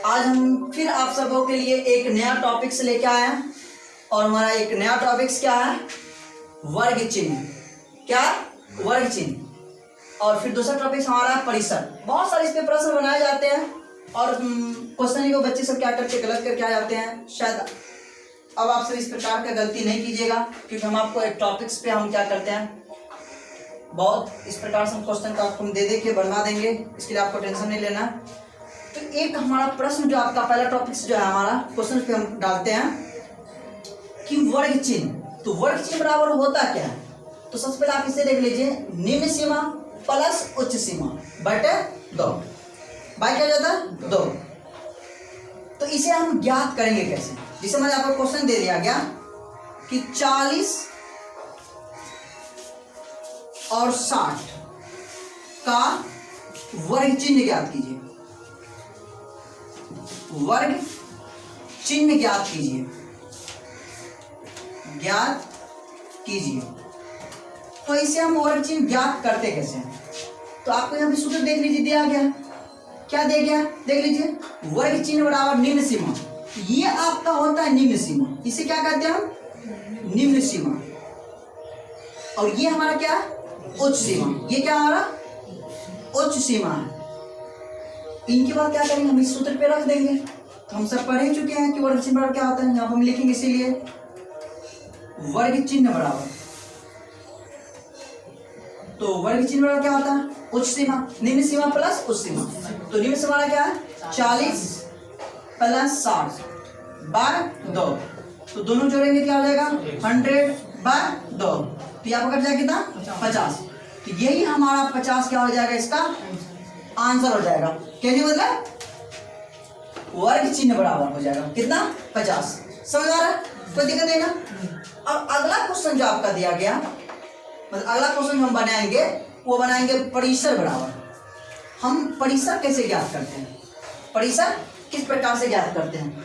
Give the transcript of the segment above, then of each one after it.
आज हम फिर आप सबों के लिए एक नया टॉपिक से लेके आए हैं और हमारा एक नया टॉपिक्स क्या है, वर्ग चिन्ह। क्या? वर्ग चिन्ह। और फिर दूसरा टॉपिक हमारा है परिसर। बहुत सारे इस पे प्रश्न बनाए जाते हैं और क्वेश्चन को बच्चे सब क्या करके गलत करके आ जाते हैं। शायद अब आप सब इस प्रकार का गलती नहीं कीजिएगा, क्योंकि हम आपको एक टॉपिक्स पे हम क्या करते हैं, बहुत इस प्रकार से हम क्वेश्चन को आपको दे के बनवा देंगे, इसके लिए आपको टेंशन नहीं लेना। तो एक हमारा प्रश्न जो आपका पहला टॉपिक्स जो है हमारा क्वेश्चन पे हम डालते हैं कि वर्ग चिन्ह। तो वर्ग चिन्ह बराबर होता क्या है? तो सबसे पहले आप इसे देख लीजिए, निम्न सीमा प्लस उच्च सीमा बटे 2 बाई क्या जाता है 2। तो इसे हम ज्ञात करेंगे कैसे? जिसे मैंने आपको क्वेश्चन दे दिया गया कि 40 और 60 का वर्ग चिन्ह ज्ञात कीजिए। वर्ग चिन्ह ज्ञात कीजिए, ज्ञात कीजिए। तो इसे हम वर्ग चिन्ह ज्ञात करते कैसे हैं? तो आपको यहाँ पे सूत्र देख लीजिए, दिया गया क्या दे गया, देख लीजिए, वर्ग चिन्ह बराबर निम्न सीमा। ये आपका होता है निम्न सीमा, इसे क्या कहते हैं हम? निम्न सीमा। और ये हमारा क्या है? उच्च सीमा। ये क्या हमारा? उच्च सीमा है। इनके बाद क्या करेंगे, हम इस सूत्र पे रख देंगे। तो हम सब पढ़ ही चुके हैं कि वर्ग चिन्ह बराबर क्या होता है। यहाँ पर हम लिखेंगे इसीलिए वर्ग चिन्ह बराबर, तो वर्ग चिन्ह बराबर क्या होता है? उच्च सीमा। निम्न सीमा प्लस उच्च सीमा। तो निम्न सीमा क्या है? 40 प्लस 60 बाय 2। तो दोनों जोड़ेंगे क्या हो जाएगा? 100 बाय 2। तो यहाँ पर कट जाएगा कितना? 50। तो यही हमारा 50 क्या हो जाएगा, इसका आंसर हो जाएगा। कैसे मतलब? वर्ग चिन्ह बराबर हो जाएगा कितना? 50। समझ आ रहा है? कोई दिक्कत नहीं ना? अब अगला क्वेश्चन जो आपका दिया गया, मतलब अगला क्वेश्चन हम बनाएंगे, वो बनाएंगे परिसर बराबर। हम परिसर कैसे ज्ञात करते हैं? परिसर किस प्रकार से ज्ञात करते हैं?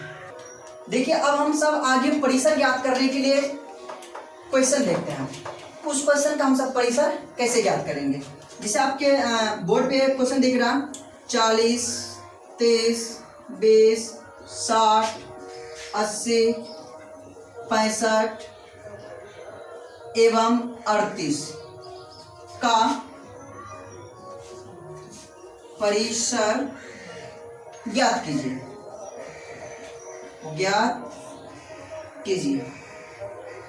देखिए, अब हम सब आगे परिसर ज्ञात करने के लिए क्वेश्चन देखते हैं। उस क्वेश्चन का हम सब परिसर कैसे ज्ञात करेंगे? जैसे आपके बोर्ड पे क्वेश्चन दिख रहा, 40, 30, 20, 60, 80, 65 एवं 38 का परिसर ज्ञात कीजिए। ज्ञात कीजिए।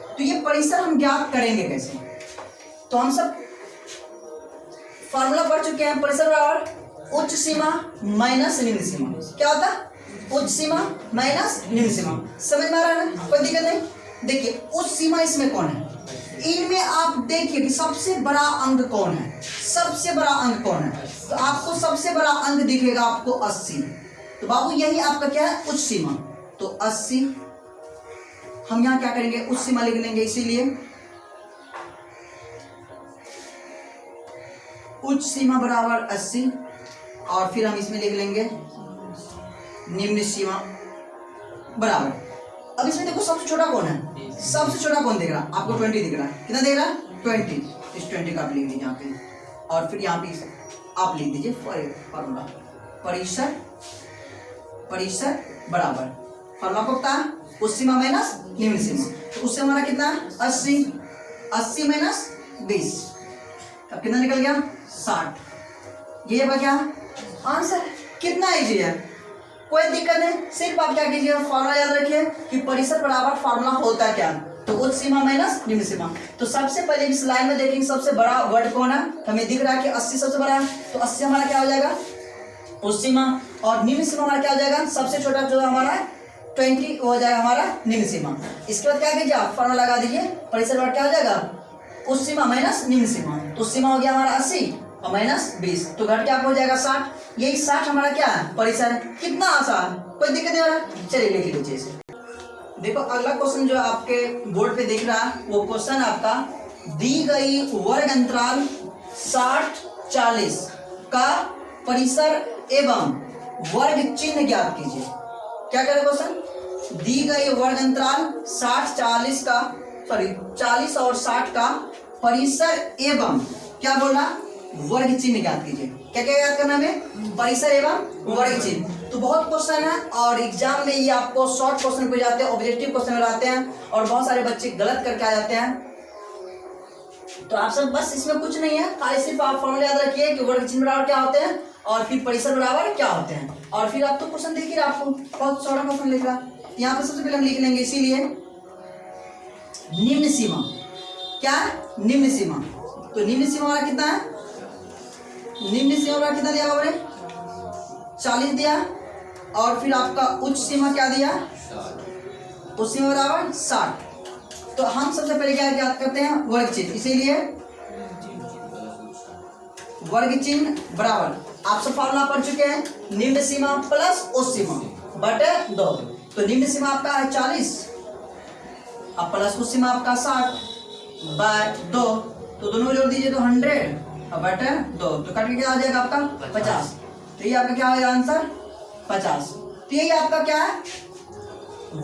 तो ये परिसर हम ज्ञात करेंगे कैसे? तो हम सब फॉर्मूला पढ़ चुके हैं। परिसर बराबर उच्च सीमा माइनस निम्न सीमा। क्या होता है? उच्च सीमा माइनस निम्न सीमा। समझ में आ रहा है ना? कोई दिक्कत नहीं। देखिए, उच्च सीमा इसमें कौन है? इनमें आप देखिए कि सबसे बड़ा अंक कौन है? सबसे बड़ा अंक कौन है? तो आपको सबसे बड़ा अंक दिखेगा आपको 80। तो बाबू यही आपका क्या है? उच्च सीमा। तो 80 हम यहां क्या करेंगे? उच्च सीमा लिख लेंगे। इसीलिए उच्च सीमा बराबर 80 और फिर हम इसमें लिख लेंगे निम्न सीमा बराबर। अब इसमें देखो सबसे छोटा कौन है? सबसे छोटा कौन दिख रहा? आपको 20 दिख रहा है। कितना दिख रहा है? 20। इस 20 का आप लिख दीजिए यहाँ पे, और फिर यहाँ पे आप लिख दीजिए फॉर्मूला परिसर। परिसर बराबर फॉर्मूला को क्या? उच्च सीमा माइनस निम्न सीमा। तो उससे हमारा कितना? 80। 80 माइनस 20, अब कितना निकल गया? 60। ये क्या आंसर? कितना इजी है, कोई दिक्कत नहीं। सिर्फ आप क्या कीजिए, फॉर्मूला याद रखिए कि परिसर बराबर फॉर्मूला होता है क्या? तो उच्च सीमा माइनस निम्न सीमा। तो सबसे पहले इस लाइन में देखेंगे सबसे बड़ा वर्ड कौन है। हमें दिख रहा है कि 80 सबसे बड़ा है, तो 80 हमारा क्या हो जाएगा? उच्च सीमा। और निम्न सीमा हमारा क्या हो जाएगा? सबसे छोटा जो हमारा 20 हो जाएगा हमारा निम्न सीमा। इसके बाद क्या कीजिए, आप फॉर्मूला लगा दीजिए। परिसर बराबर क्या हो जाएगा? उच्च सीमा माइनस निम्न सीमा। तो सीमा हो गया हमारा 80 और माइनस 20, तो घट क्या हो जाएगा? 60। यही 60 हमारा क्या है? परिसर है। कितना आसान, कोई दिक्कत नहीं हो रहा। चलिए लिख लीजिए इसे। देखो, अगला क्वेश्चन जो आपके बोर्ड पे दिख रहा है, वो क्वेश्चन आपका दी गई वर्ग अंतराल 60-40 का परिसर एवं वर्ग चिन्ह ज्ञात कीजिए। क्या करें क्वेश्चन? दी गई वर्ग अंतराल 60-40 का, सॉरी 40 और 60 का परिसर एवं क्या बोला? वर्ग चिन्ह ज्ञात कीजिए। क्या क्या याद करना है? परिसर एवं वर्ग चिन्ह। तो बहुत क्वेश्चन है और एग्जाम में ये आपको शॉर्ट क्वेश्चन पूछ जाते हैं, ऑब्जेक्टिव क्वेश्चन में आते हैं और बहुत सारे बच्चे गलत करके आ जाते हैं। तो आप सब बस इसमें कुछ नहीं है, खाली सिर्फ आप फॉर्मूला याद रखिए कि वर्ग चिन्ह बराबर क्या होते हैं और फिर परिसर बराबर क्या होते हैं। और फिर आप तो क्वेश्चन देखिए, आपको बहुत छोटा क्वेश्चन लिख रहा है। यहाँ पे सबसे पहले हम लिख लेंगे इसीलिए निम्न सीमा। क्या है? निम्न सीमा। तो निम्न सीमा हमारा कितना है? निम्न सीमा हमारा कितना दिया बाबा ने? 40 दिया। और फिर आपका उच्च सीमा क्या दिया? उच्च सीमा बराबर 60। तो हम सबसे पहले क्या याद करते हैं? वर्ग चिन्ह। इसीलिए वर्ग चिन्ह बराबर, आप सब फॉर्मूला पढ़ चुके हैं, निम्न सीमा प्लस उच्च सीमा बटे 2। तो निम्न सीमा आपका है 40 अब प्लस उच्च सीमा आपका 60 बाय 2। तो दोनों जोड़ दीजिए तो 100 अब बटे 2। तो कट के क्या आ जाएगा आपका? 50। तो ये आपका क्या हो जाएगा आंसर? 50। तो यही आपका क्या है?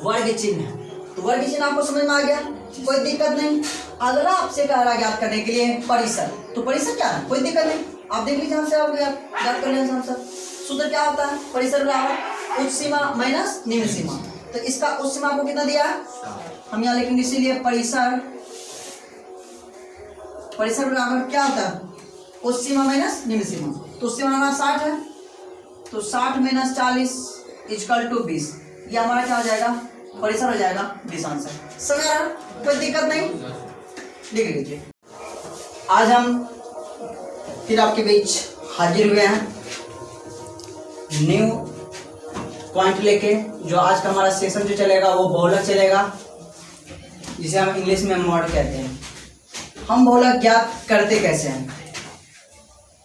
वर्ग चिन्ह है। तो वर्ग चिन्ह आपको समझ में आ गया, कोई दिक्कत नहीं। अगला आपसे कह रहा है याद करने के लिए परिसर। तो परिसर क्या है? कोई दिक्कत नहीं, आप देख लीजिए हमसे, आप याद कर लेंगे हमसे। सूत्र क्या होता है? परिसर बराबर उच्च सीमा माइनस निम्न सीमा। तो इसका उच्च सीमा आपको कितना दिया है? हम यहाँ लिखेंगे इसीलिए परिसर बराबर क्या होता है? उच्च सीमा माइनस निम्न सीमा। तो उच्च सीमा हमारा 60 है, तो 60 माइनस 40 इक्वल टू 20। ये हमारा क्या हो जाएगा? परिसर हो जाएगा 20 आंसर। समझ रहा? कोई दिक्कत नहीं, लिख लीजिए। आज हम फिर आपके बीच हाजिर हुए हैं न्यू पॉइंट लेके। जो आज का हमारा सेशन जो चलेगा वो बहुलक चलेगा, जिसे हम इंग्लिश में मॉड कहते हैं। हम बहुलक ज्ञात करते कैसे हैं?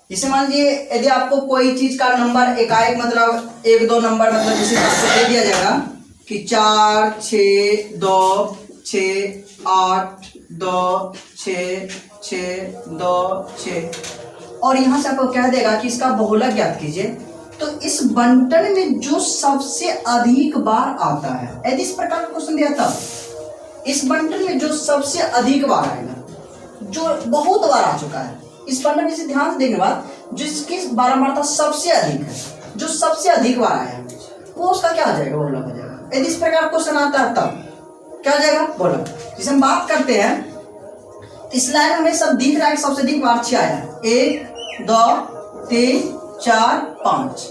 जैसे मान लीजिए यदि आपको कोई चीज का नंबर एकाएक मतलब 1 2 नंबर मतलब जैसे आपको दे दिया जाएगा कि 4 6 2 6 8 2 6 6 2 6 और यहाँ से आपको कह देगा कि इसका बहुलक ज्ञात कीजिए। तो इस बंटन में जो सबसे अधिक बार आता है, यदि इस प्रकार का क्वेश्चन दिया तब इस बंटन में जो सबसे अधिक बार आएगा, जो बहुत बार आ चुका है, इस बंटन में से ध्यान से देखने बाद जिसकी बारंबारता सबसे अधिक है, जो सबसे अधिक बार आया है, वो उसका क्या आ जाएगा? बहुलक हो जाएगा। यदि इस प्रकार क्वेश्चन आता है तब क्या हो जाएगा? बहुलक। जिसे हम बात करते हैं इस लाइन में हमें सब दिख रहा है कि सबसे अधिक बार 6 आया है। 1 2 3 4 5।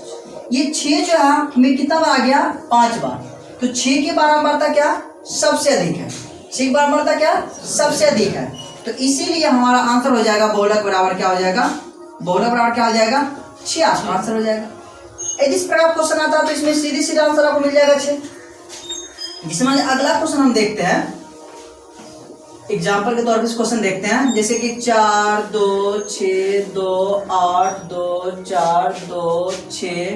ये 6 जो है हमें कितना बार आ गया? 5 बार। तो 6 की बारंबारता क्या? सबसे अधिक है। 6 की बारंबारता क्या? सबसे अधिक है। तो इसीलिए हमारा आंसर हो जाएगा बहुलक बराबर क्या हो जाएगा? बहुलक बराबर क्या हो जाएगा? 6 आपका आंसर हो जाएगा। यदि इस प्रकार क्वेश्चन आता है तो इसमें सीधी सीधा आंसर आपको मिल जाएगा 6। जिसमें अगला क्वेश्चन हम देखते हैं, एग्जाम्पल के तौर पर क्वेश्चन देखते हैं, जैसे कि 4 2 6 2 8 2 4 2 6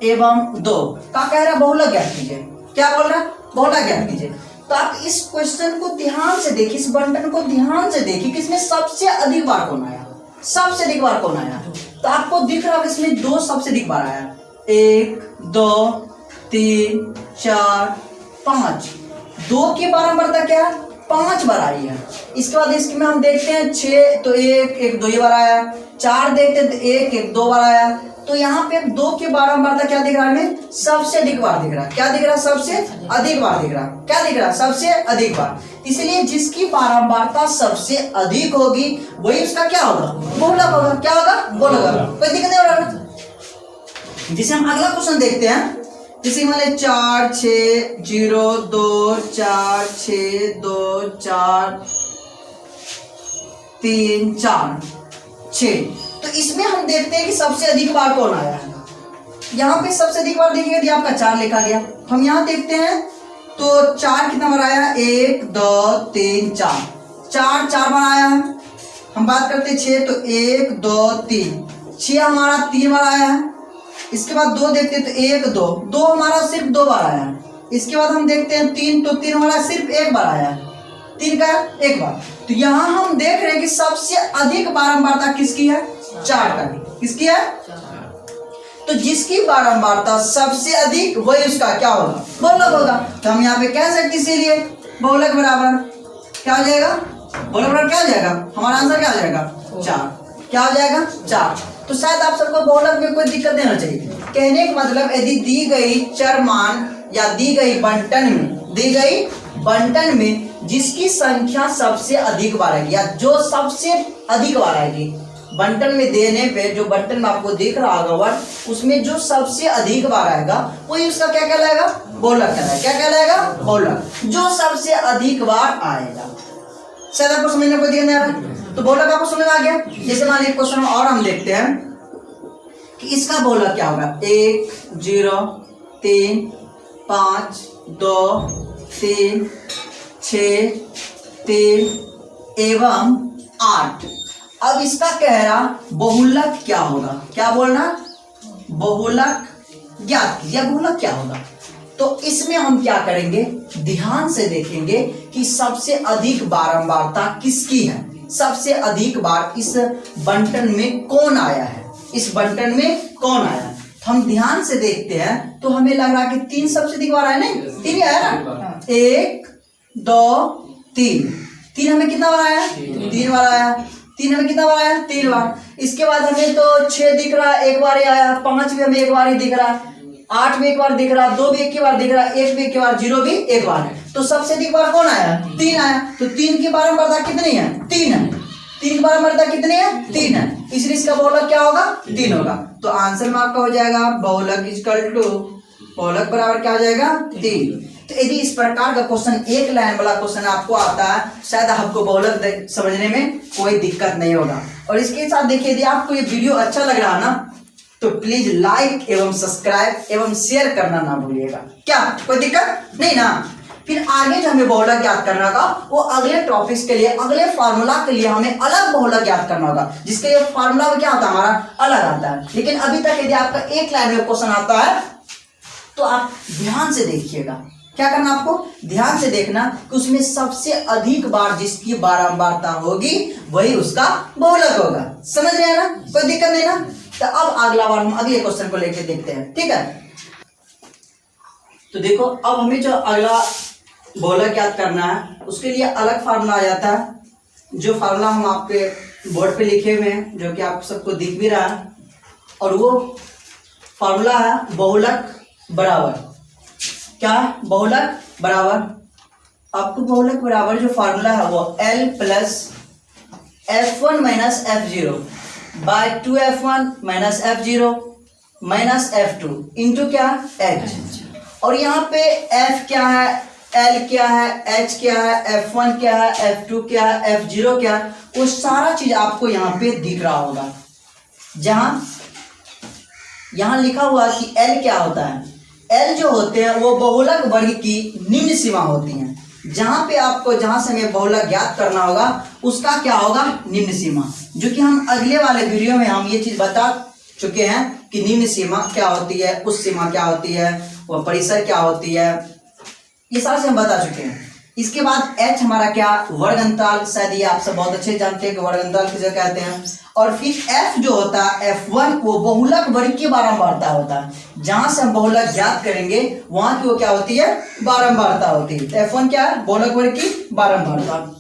एवं 2 का कह रहा है बहुलक ज्ञात कीजिए। क्या बोल रहा है? बहुलक ज्ञात कीजिए। तो आप इस क्वेश्चन को ध्यान से देखिए, इस बंटन को ध्यान से देखिए कि इसमें सबसे अधिक बार कौन आया? सबसे अधिक बार कौन आया? तो आपको दिख रहा है इसमें 2 सबसे अधिक बार आया। 1 2 3 4 5। 2 की बारंबारता क्या? 5 बार आई है। इसके बाद इसमें हम देखते हैं 6 तो 1 2 बार आया। 4 देखते हैं तो 1 2 बार आया। तो यहाँ पे 2 की बारंबारता क्या दिख रहा है हमें? सबसे अधिक बार दिख रहा है। क्या दिख रहा है? सबसे अधिक बार दिख रहा है। क्या दिख रहा है? सबसे अधिक बार। इसलिए जिसकी बारंबारता सबसे अधिक होगी वही उसका क्या होगा? बहुलक होगा। क्या होगा? बहुलक होगा। कोई दिक्कत नहीं हो रहा। जिसे हम अगला क्वेश्चन देखते हैं, जैसे मान 4 6 0 2 4 6 2 4 3 4 6। तो इसमें हम देखते हैं कि सबसे अधिक बार कौन आया है। यहाँ पे सबसे अधिक बार देखिए यदि आपका 4 लिखा गया, हम यहाँ देखते हैं तो 4 कितना बार आया? 1 2 3 4 4 बार आया है। हम बात करते हैं 6 तो 1 2 3 6 हमारा 3 बार आया है। इसके बाद 2 देखते हैं तो 1 2 2 हमारा सिर्फ 2 बार आया है। इसके बाद हम देखते हैं 3 तो 3 हमारा सिर्फ 1 बार आया है। 3 का 1 बार। तो यहाँ हम देख रहे हैं कि सबसे अधिक बारंबारता किसकी है? 4 का। किसकी है? तो जिसकी बारंबारता सबसे अधिक वही उसका क्या होगा? बहुलक होगा। तो हम यहाँ पे कह सकते इसीलिए बहुलक बराबर क्या हो जाएगा? बहुलक बराबर क्या हो जाएगा? हमारा आंसर क्या हो जाएगा? 4। क्या हो जाएगा? 4। तो शायद आप सबको बहुलक में कोई दिक्कत नहीं होना चाहिए। कहने का मतलब यदि दी गई चर मान या दी गई बंटन में जिसकी संख्या सबसे अधिक बार आएगी या जो सबसे अधिक बार आएगी, बंटन में देने पे जो बंटन में आपको दिख रहा होगा वर्ड, उसमें जो सबसे अधिक बार आएगा वही उसका क्या कहलाएगा, बहुलक कहलाएगा। क्या कहलाएगा, बहुलक, जो सबसे अधिक बार आएगा। शायद आपको समझने को दिक्कत नहीं आ रहा, तो बहुलक आपको समझ में आ गया। जैसे मान लीजिए क्वेश्चन और हम देखते हैं कि इसका बहुलक क्या होगा, 1 0 3 5 2 3 6 3 एवं 8। अब इसका कह रहा बहुलक क्या होगा, क्या बोलना, बहुलक ज्ञात कीजिए, बहुलक क्या होगा। तो इसमें हम क्या करेंगे, ध्यान से देखेंगे कि सबसे अधिक बारंबारता किसकी है, सबसे अधिक बार इस बंटन में कौन आया है, इस बंटन में कौन आया है। तो हम ध्यान से देखते हैं तो हमें लग रहा है कि 3 सबसे अधिक बार आया, नहीं 3 ही आया ना, 1 2 3, 3 हमें कितना बार आया, 3 बार आया। 3 हमें कितना बार आया, 3 बार। इसके बाद हमें तो 6 दिख रहा है, 1 बार ही आया। 5 भी हमें 1 बार ही दिख रहा है। 8 में 1 बार दिख रहा, 2 भी 1 बार दिख रहा, 1 भी 1 बार, 0 भी 1 बार। तो सबसे अधिक बार कौन आया, 3 आया। तो 3 की बारंबारता कितनी है, 3 है। 3 की बारंबारता कितनी है, 3 है, इसलिए इसका बहुलक क्या होगा, 3 होगा। तो आंसर में आपका हो जाएगा बहुलक इक्वल टू, बहुलक बराबर क्या हो जाएगा, 3। तो यदि इस प्रकार का क्वेश्चन, एक लाइन वाला क्वेश्चन आपको आता है, शायद आपको बहुलक समझने में कोई दिक्कत नहीं होगा। और इसके साथ देखिए, यदि आपको ये वीडियो अच्छा लग रहा है ना, तो प्लीज लाइक एवं सब्सक्राइब एवं शेयर करना ना भूलिएगा। क्या कोई दिक्कत नहीं ना। फिर आगे जो हमें बहुलक ज्ञात करना था, वो अगले टॉपिक्स के लिए, अगले फार्मूला के लिए हमें अलग बहुलक ज्ञात करना होगा, जिसके लिए फार्मूला क्या होता है हमारा, अलग आता है। लेकिन अभी तक यदि आपका एक लाइन में क्वेश्चन आता है तो आप ध्यान से देखिएगा। क्या करना आपको, ध्यान से देखना कि उसमें सबसे अधिक बार जिसकी बारंबारता होगी वही उसका बहुलक होगा। समझ रहे हैं ना, कोई दिक्कत नहीं ना। तो अब अगला बार हम अगले क्वेश्चन को लेकर देखते हैं, ठीक है। तो देखो, अब हमें जो अगला बहुलक ज्ञात करना है उसके लिए अलग फार्मूला आ जाता है, जो फार्मूला हम आपके बोर्ड पे लिखे हुए हैं, जो कि आप सबको दिख भी रहा है। और वो फार्मूला है बहुलक बराबर, क्या है, बहुलक बराबर, आपको बहुलक बराबर जो फार्मूला है वो L plus F1 minus F0 by 2F1 minus F0 minus F2 into क्या, H। और यहाँ पे F क्या है, L क्या है, H क्या है, F1 क्या है, F2 क्या है, F0 क्या है, वो सारा चीज आपको यहाँ पे दिख रहा होगा। जहां यहाँ लिखा हुआ कि L क्या होता है, L जो होते हैं वो बहुलक वर्ग की निम्न सीमा होती हैं। जहां पे आपको, जहां से हमें बहुलक ज्ञात करना होगा उसका क्या होगा, निम्न सीमा, जो कि हम अगले वाले वीडियो में हम ये चीज बता चुके हैं कि निम्न सीमा क्या होती है, उस सीमा क्या होती है, वह परिसर क्या होती है, ये सारा से हम बता चुके हैं। इसके बाद H हमारा क्या, वर्ग अंतराल, शायद ये आप सब बहुत अच्छे जानते हैं कि वर्ग अंतराल किसे कहते हैं। और फिर F जो होता है F1 वो बहुलक वर्ग की बारंबारता होता है। जहां से हम बहुलक ज्ञात करेंगे वहां की वो क्या होती है, बारंबारता होती है। तो F1 क्या है, बहुलक वर्ग की बारंबारता।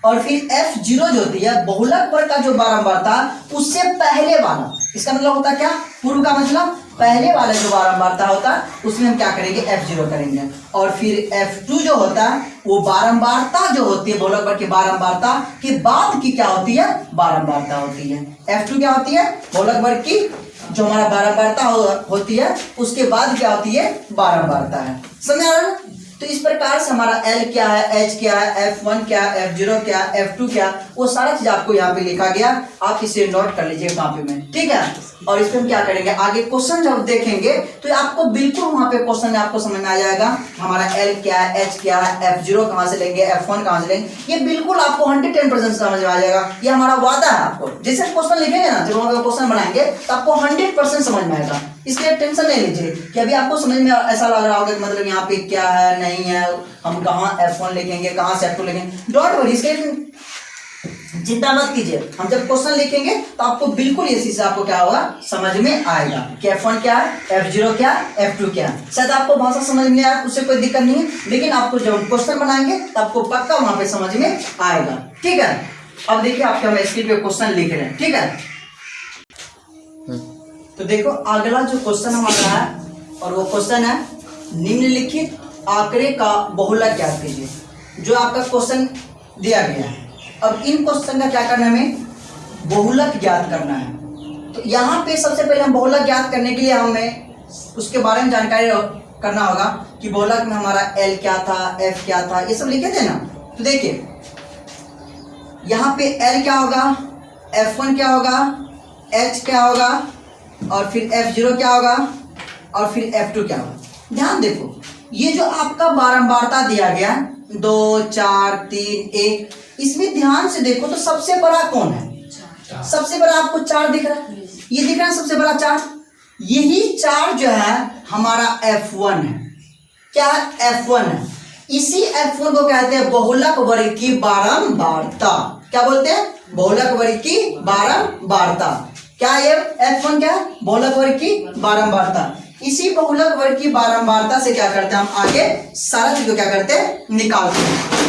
और फिर F0 जो होती है बहुलक वर्ग का जो बारंबारता उससे पहले वाला, इसका मतलब होता है क्या, पूर्व का मतलब पहले वाला जो बारंबारता होता है उसमें हम क्या करेंगे, F0 करेंगे। और फिर F2 जो होता है वो बारंबारता जो होती है, बहुलक वर्ग की बारंबारता के बाद की क्या होती है, बारंबारता होती है। F2 क्या होती है, बहुलक वर्ग की जो हमारा बारंबारता होती है उसके बाद क्या होती है, बारंबारता है। समझ आ रहा है। तो इस प्रकार से हमारा L क्या है, H क्या है, F1 क्या है, F0 क्या है, F2 क्या, वो सारा चीज आपको यहाँ पे लिखा गया, आप इसे नोट कर लीजिए कॉपी में, ठीक है। और इस पे हम क्या करेंगे, आगे क्वेश्चन जब देखेंगे तो आपको बिल्कुल वहां पे क्वेश्चन में आपको समझ में आ जाएगा हमारा L क्या है, H क्या है, F0 कहाँ से लेंगे, F1 कहाँ से लेंगे, ये बिल्कुल आपको 110% समझ में आ जाएगा। ये हमारा वादा है आपको, जैसे क्वेश्चन लिखेंगे ना, जब हम क्वेश्चन बनाएंगे तो आपको 100% समझ में आएगा। इसलिए टेंशन नहीं लीजिए कि अभी आपको समझ में ऐसा लग रहा होगा कि मतलब यहाँ पे क्या है, नहीं है, हम कहाँ F1 लिखेंगे, कहाँ से F2 लिखेंगे। डोंट वरी, इसके चिंता मत कीजिए। हम जब क्वेश्चन लिखेंगे तो आपको बिल्कुल ये चीज आपको क्या होगा, समझ में आएगा कि F1 क्या है, F0 क्या है, F2 क्या है। शायद आपको भाषा समझ में आया, उससे कोई दिक्कत नहीं है, लेकिन आपको जब क्वेश्चन बनाएंगे तो आपको पक्का वहां पे समझ में आएगा, ठीक है। अब देखिए आपके हम स्क्रीन पे क्वेश्चन लिख रहे हैं, ठीक है। तो देखो अगला जो क्वेश्चन हमारा है, और वो क्वेश्चन है निम्नलिखित आंकड़े का बहुलक ज्ञात कीजिए। जो आपका क्वेश्चन दिया गया है, अब इन क्वेश्चन का क्या करना है, हमें बहुलक ज्ञात करना है। तो यहाँ पे सबसे पहले हम बहुलक ज्ञात करने के लिए हमें उसके बारे में जानकारी करना होगा कि बहुलक में हमारा L क्या था, F क्या था, ये सब लिखे थे ना। तो देखिए यहाँ पे L क्या होगा, F1 क्या होगा, H क्या होगा, और फिर F0 क्या होगा, और फिर F2 क्या होगा। ध्यान देखो, ये जो आपका बारंबारता दिया गया 2 4 3 1, इसमें ध्यान से देखो तो सबसे बड़ा कौन है, सबसे बड़ा आपको 4 दिख रहा है, ये दिख रहा है सबसे बड़ा 4। यही 4 जो है हमारा F1 है। क्या F1 है? इसी F1 को कहते हैं बहुलक वर्ग की बारंबारता। क्या बोलते हैं? बहुलक वर्ग की बारंबारता। क्या ये F1 क्या है? बहुलक वर्ग की बारंबारता। इसी बहुलक वर्ग की बारंबारता से क्या करते हैं, हम आगे सारा चीज को क्या करते हैं, निकालते हैं।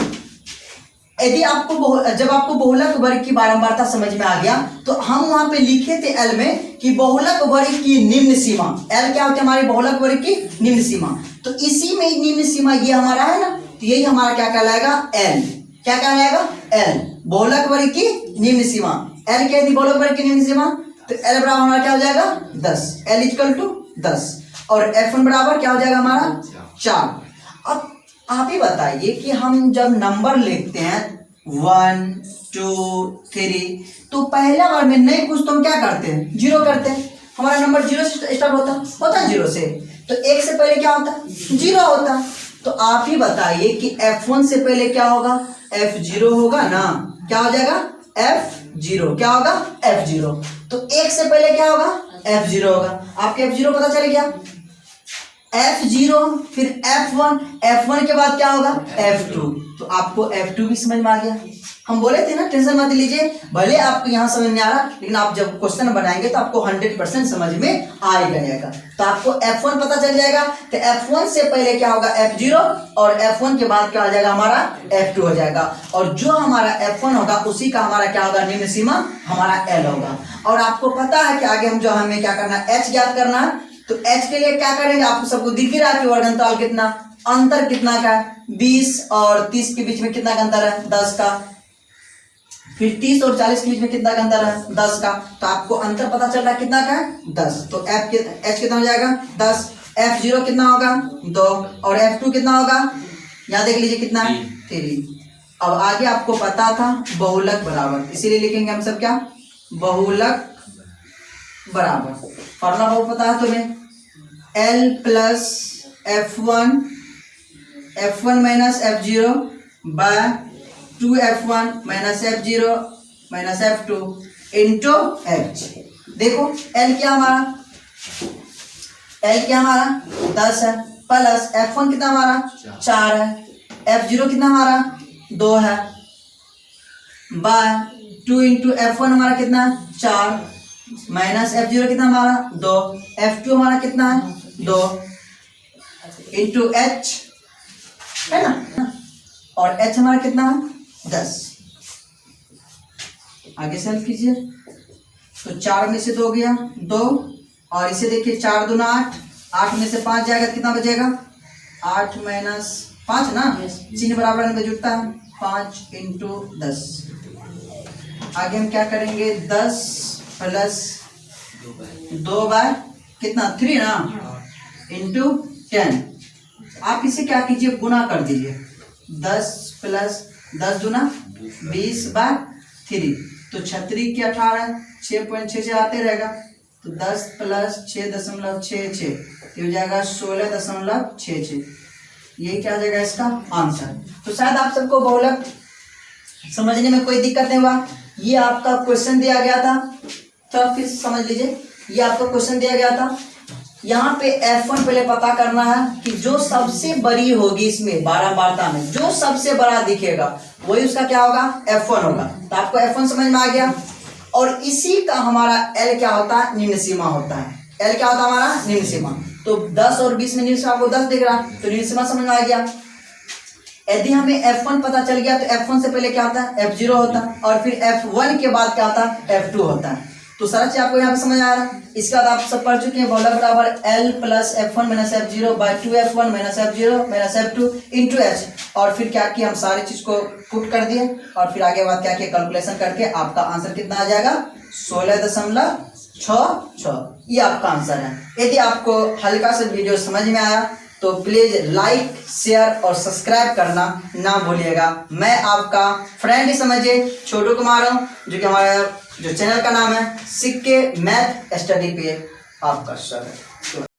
यदि आपको जब आपको बहुलक वर्ग की बारंबारता समझ में आ गया, तो हम वहां पे लिखे थे L में कि बहुलक वर्ग की निम्न सीमा। L क्या होती है? हमारी बहुलक वर्ग की निम्न सीमा। तो इसी में निम्न सीमा ये हमारा है ना, तो यही हमारा क्या कहलाएगा, L। क्या कहलाएगा? L, बहुलक वर्ग की निम्न सीमा। L क्या थी बहुलक वर्ग की निम्न सीमा? तो L बराबर हमारा क्या हो जाएगा, 10। L equal to 10। और F1 बराबर क्या हो जाएगा हमारा, 4। अब आप ही बताइए कि हम जब नंबर लिखते हैं 1 2 3, तो पहला बार में नहीं कुछ तो हम क्या करते हैं, 0 करते हैं। हमारा नंबर 0 से स्टार्ट होता है 0 से, तो 1 से पहले क्या होता है, 0 होता है। तो आप ही बताइए कि F1 से पहले क्या होगा, F0 होगा ना। क्या हो जाएगा, F0। क्या होगा, F0। तो 1 से पहले क्या होगा, F0 होगा। आपके F0 पता चल गया, F0 फिर F1, F1 के बाद क्या होगा, F2। तो आपको F2 भी समझ में आ गया। हम बोले थे ना, टेंशन मत लीजिए, भले आपको यहाँ समझ में आ रहा, लेकिन आप जब क्वेश्चन बनाएंगे तो आपको 100% समझ में आएगा। तो आपको F1 पता चल जाएगा। तो F1 से पहले क्या होगा, F0, और F1 के बाद क्या हो जाएगा, हमारा F2 हो जाएगा। और जो हमारा F1 होगा उसी का हमारा क्या होगा, निम्न सीमा हमारा L होगा। और आपको पता है कि आगे हमें क्या करना है, H ज्ञात करना है। तो H के लिए क्या करेंगे, आपको सबको दिख ही रहा है कि वर्गंतराल कितना, अंतर कितना का है, 20 और 30 के बीच में कितना का अंतर है, 10 का। फिर 30 और 40 के बीच में कितना का अंतर है, 10 का। तो आपको अंतर पता चल रहा है कितना का है, 10। तो H कितना हो जाएगा, 10। F0 कितना होगा, 2। और F2 कितना होगा, यहाँ देख लीजिए कितना है, 3। अब आगे आपको पता था बहुलक बराबर, इसीलिए लिखेंगे हम सब क्या, बहुलक बराबर। फॉर्मूला बहुत पता है तुम्हें, L plus F1 minus F0 by 2F1 minus F0 minus F2 into H। देखो L क्या हमारा, 10 है, प्लस F1 कितना हमारा, 4 है, F0 कितना हमारा, 2 है, बाय 2 इंटू F1 हमारा कितना है, 4, माइनस F0 कितना हमारा, 2, F2 हमारा कितना है, 2 इंटू H है ना, और H हमारा कितना है, 10। आगे सॉल्व कीजिए। तो 4 में से 2 गया 2, और इसे देखिए 4 दूना 8, 8 में से 5 जाएगा, कितना बचेगा, 8 माइनस 5 ना, चिन्ह बराबर में जुड़ता है, 5 इंटू 10। आगे हम क्या करेंगे, 10 प्लस 2 बाय कितना, 3 ना, इंटू 10। आप इसे क्या कीजिए, गुना कर दीजिए, 10 प्लस 10 दूना 20 बाय 3। तो 36 के 18, 6.6 आते रहेगा। तो 10 प्लस 6.66 हो जाएगा 16.66। यही क्या हो जाएगा इसका आंसर। तो शायद आप सबको बहुलक समझने में कोई दिक्कत नहीं हुआ। ये आपका क्वेश्चन दिया गया था, तो फिर समझ लीजिए, ये आपका क्वेश्चन दिया गया था। यहाँ पे F1 पहले पता करना है कि जो सबसे बड़ी होगी इसमें बारंबारता में, जो सबसे बड़ा दिखेगा वही उसका क्या होगा, F1 होगा। तो आपको F1 समझ में आ गया। और इसी का हमारा L क्या होता है, निम्न सीमा होता है। L क्या होता है हमारा, निम्न सीमा। तो 10 और 20 में निम्न सीमा, आपको 10 दिख रहा, तो निम्न सीमा समझ में आ गया। यदि हमें F1 पता चल गया तो F1 से पहले क्या होता है, F0 होता है, और फिर F1 के बाद क्या होता है, F2 होता है। तो सारा चीज आपको यहाँ पे समझ आ रहा है। इसके बाद आप सब पढ़ चुके हैं बॉलर बराबर L plus F1 minus F0 by 2F1 minus F0 minus F2 into H। और फिर क्या किया, हम सारी चीज को पुट कर दिए और फिर आगे बात क्या किया, कैलकुलेशन करके आपका आंसर कितना आ जाएगा 16.66। ये आपका आंसर है। यदि आपको हल्का से वीडियो समझ में आया तो प्लीज लाइक शेयर और सब्सक्राइब करना ना भूलिएगा। मैं आपका फ्रेंड ही समझिए छोटू कुमार हूँ, जो कि हमारा जो चैनल का नाम है सीख के मैथ स्टडी पे आपका स्वागत।